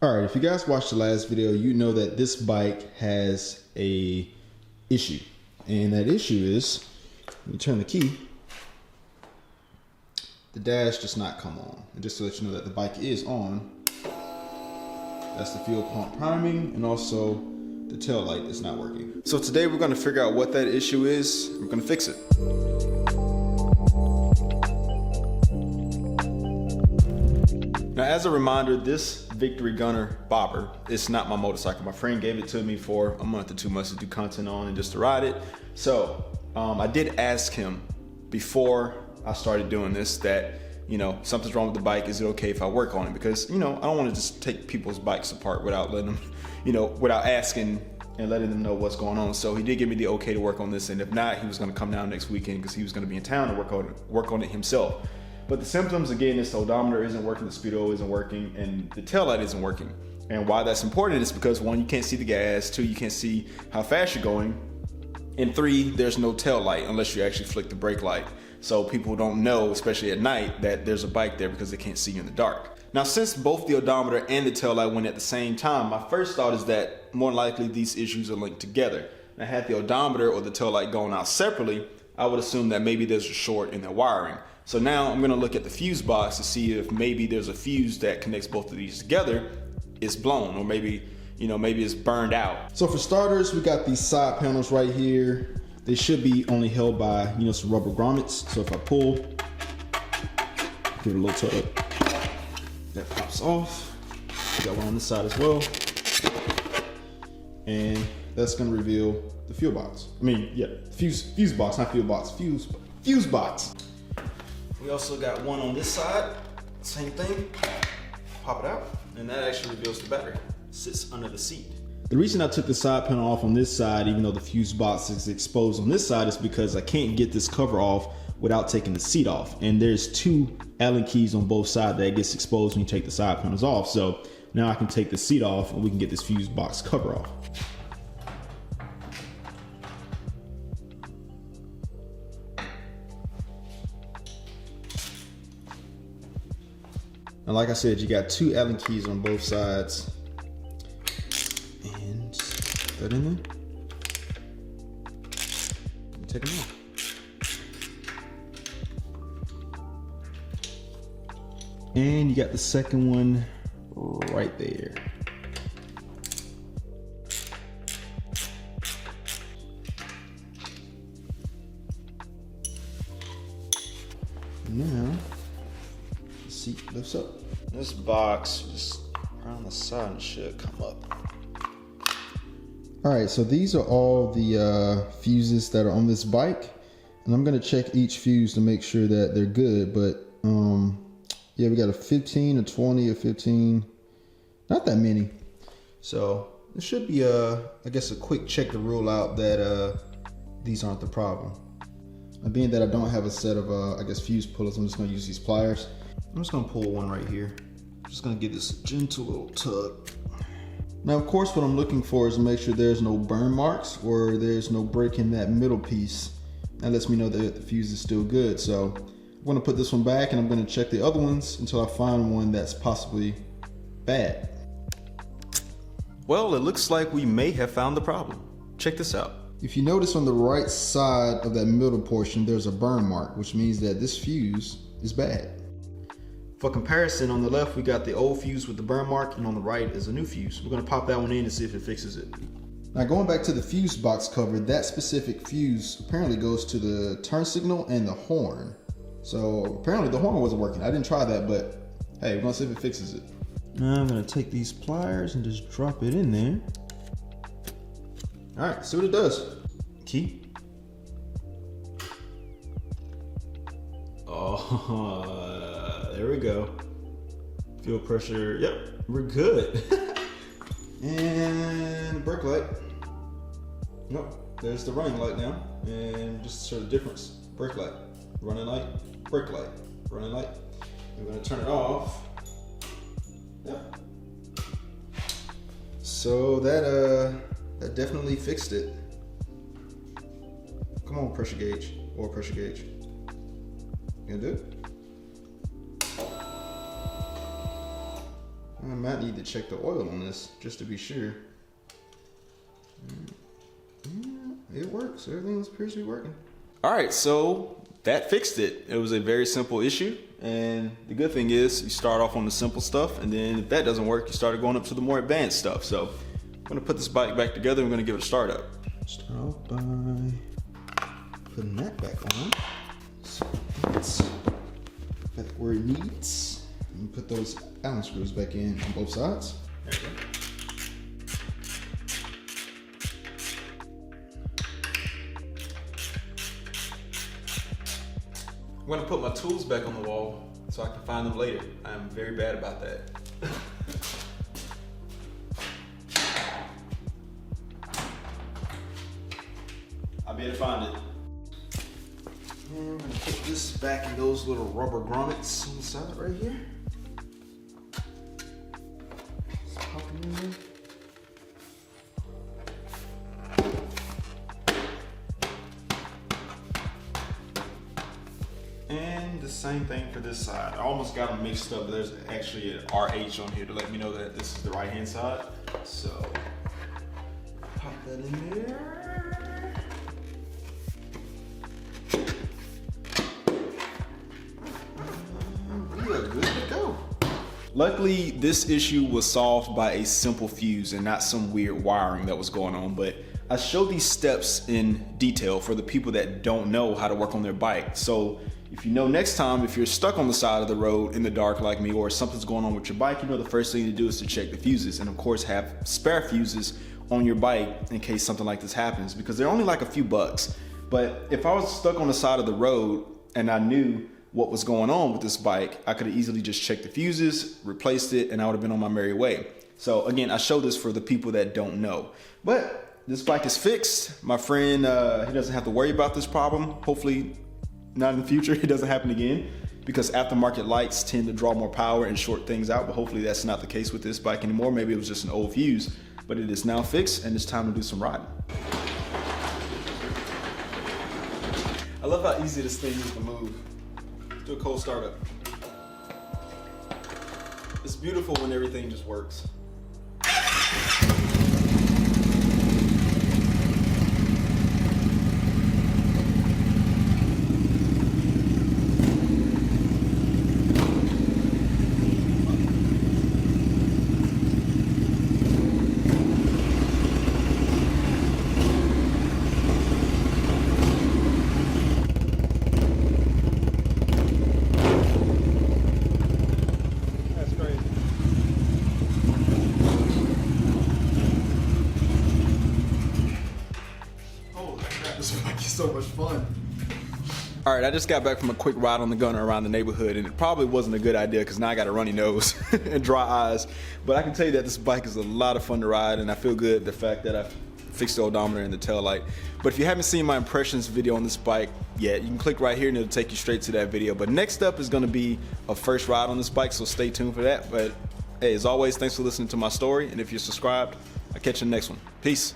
All right, if you guys watched the last video, you know that this bike has a issue. And that issue is, when you turn the key, the dash does not come on. And just to let you know that the bike is on, that's the fuel pump priming, and also the tail light is not working. So today we're gonna figure out what that issue is. We're gonna fix it. Now, as a reminder, this Victory Gunner bobber, it's not my motorcycle. My friend gave it to me for a month or 2 months to do content on and just to ride it. So I did ask him before I started doing this that, you know, something's wrong with the bike. Is it okay if I work on it? Because, you know, I don't want to just take people's bikes apart without letting them, you know, without asking and letting them know what's going on. So he did give me the okay to work on this. And if not, he was going to come down next weekend because he was going to be in town to work on it himself. But the symptoms, again, is the odometer isn't working, the speedo isn't working, and the taillight isn't working. And why that's important is because 1, you can't see the gas, 2, you can't see how fast you're going, and 3, there's no tail light unless you actually flick the brake light. So people don't know, especially at night, that there's a bike there because they can't see you in the dark. Now, since both the odometer and the tail light went at the same time, my first thought is that more likely these issues are linked together. And had the odometer or the tail light going out separately, I would assume that maybe there's a short in their wiring. So now I'm gonna look at the fuse box to see if maybe there's a fuse that connects both of these together is blown, or maybe, you know, maybe it's burned out. So for starters, we got these side panels right here. They should be only held by, you know, some rubber grommets. So if I pull, give it a little tug, that pops off. We got one on this side as well. And that's gonna reveal the fuel box. I mean, yeah, fuse box, not fuel box, fuse box. We also got one on this side, same thing, pop it out, and that actually reveals the battery. It sits under the seat. The reason I took the side panel off on this side, even though the fuse box is exposed on this side, is because I can't get this cover off without taking the seat off. And there's 2 Allen keys on both sides that gets exposed when you take the side panels off. So now I can take the seat off and we can get this fuse box cover off. And like I said, you got 2 Allen keys on both sides. And put that in there. And take them off. And you got the second one right there. Now, seat lifts up. This box just around the side and should come up. All right, so these are all the fuses that are on this bike, and I'm gonna check each fuse to make sure that they're good. But yeah, we got a 15, a 20, a 15, not that many. So it should be I guess a quick check to rule out that these aren't the problem. And being that I don't have a set of I guess fuse pullers, I'm just gonna use these pliers. I'm just gonna pull one right here. I'm just gonna give this a gentle little tug. Now, of course, what I'm looking for is to make sure there's no burn marks or there's no break in that middle piece. That lets me know that the fuse is still good. So I'm gonna put this one back and I'm gonna check the other ones until I find one that's possibly bad. Well, it looks like we may have found the problem. Check this out. If you notice on the right side of that middle portion, there's a burn mark, which means that this fuse is bad. For comparison, on the left, we got the old fuse with the burn mark, and on the right is a new fuse. We're gonna pop that one in and see if it fixes it. Now, going back to the fuse box cover, that specific fuse apparently goes to the turn signal and the horn. So apparently the horn wasn't working. I didn't try that, but hey, we're gonna see if it fixes it. Now I'm gonna take these pliers and just drop it in there. All right, see what it does. Key. Oh, there we go. Fuel pressure, yep, we're good. And brake light. Nope, there's the running light now. And just sort of difference. Brake light, running light, brake light, running light. We're gonna turn it off. Yep. So that definitely fixed it. Come on, pressure gauge, or pressure gauge. You gonna do it? I might need to check the oil on this just to be sure. Yeah, it works. Everything appears to be working. All right, so that fixed it. It was a very simple issue. And the good thing is you start off on the simple stuff, and then if that doesn't work, you start going up to the more advanced stuff. So I'm gonna put this bike back together. I'm gonna give it a start up. Start off by putting that back on. So it's back where it needs. And put those Allen screws back in on both sides. There we go. I'm gonna put my tools back on the wall so I can find them later. I'm very bad about that. I'll be able to find it. And I'm gonna put this back in those little rubber grommets on the side right here. Just pop them in there. And the same thing for this side. I almost got them mixed up. There's actually an RH on here to let me know that this is the right hand side. So pop that in there. We are good to go. Luckily, this issue was solved by a simple fuse and not some weird wiring that was going on, but I show these steps in detail for the people that don't know how to work on their bike. So if you know next time, if you're stuck on the side of the road in the dark like me, or something's going on with your bike, you know the first thing to do is to check the fuses, and of course have spare fuses on your bike in case something like this happens, because they're only like a few bucks. But if I was stuck on the side of the road and I knew what was going on with this bike, I could have easily just checked the fuses, replaced it, and I would have been on my merry way. So again, I show this for the people that don't know. But this bike is fixed. My friend, he doesn't have to worry about this problem. Hopefully not in the future, it doesn't happen again, because aftermarket lights tend to draw more power and short things out, but hopefully that's not the case with this bike anymore. Maybe it was just an old fuse, but it is now fixed and it's time to do some riding. I love how easy this thing is to move. Let's do a cold startup. It's beautiful when everything just works. So much fun. All right, I just got back from a quick ride on the gunner around the neighborhood, and it probably wasn't a good idea because now I got a runny nose and dry eyes. But I can tell you that this bike is a lot of fun to ride, and I feel good the fact that I fixed the odometer and the tail light. But if you haven't seen my impressions video on this bike yet, you can click right here and it'll take you straight to that video. But next up is going to be a first ride on this bike, so stay tuned for that. But hey, as always, thanks for listening to my story, and if you're subscribed, I'll catch you in the next one. Peace.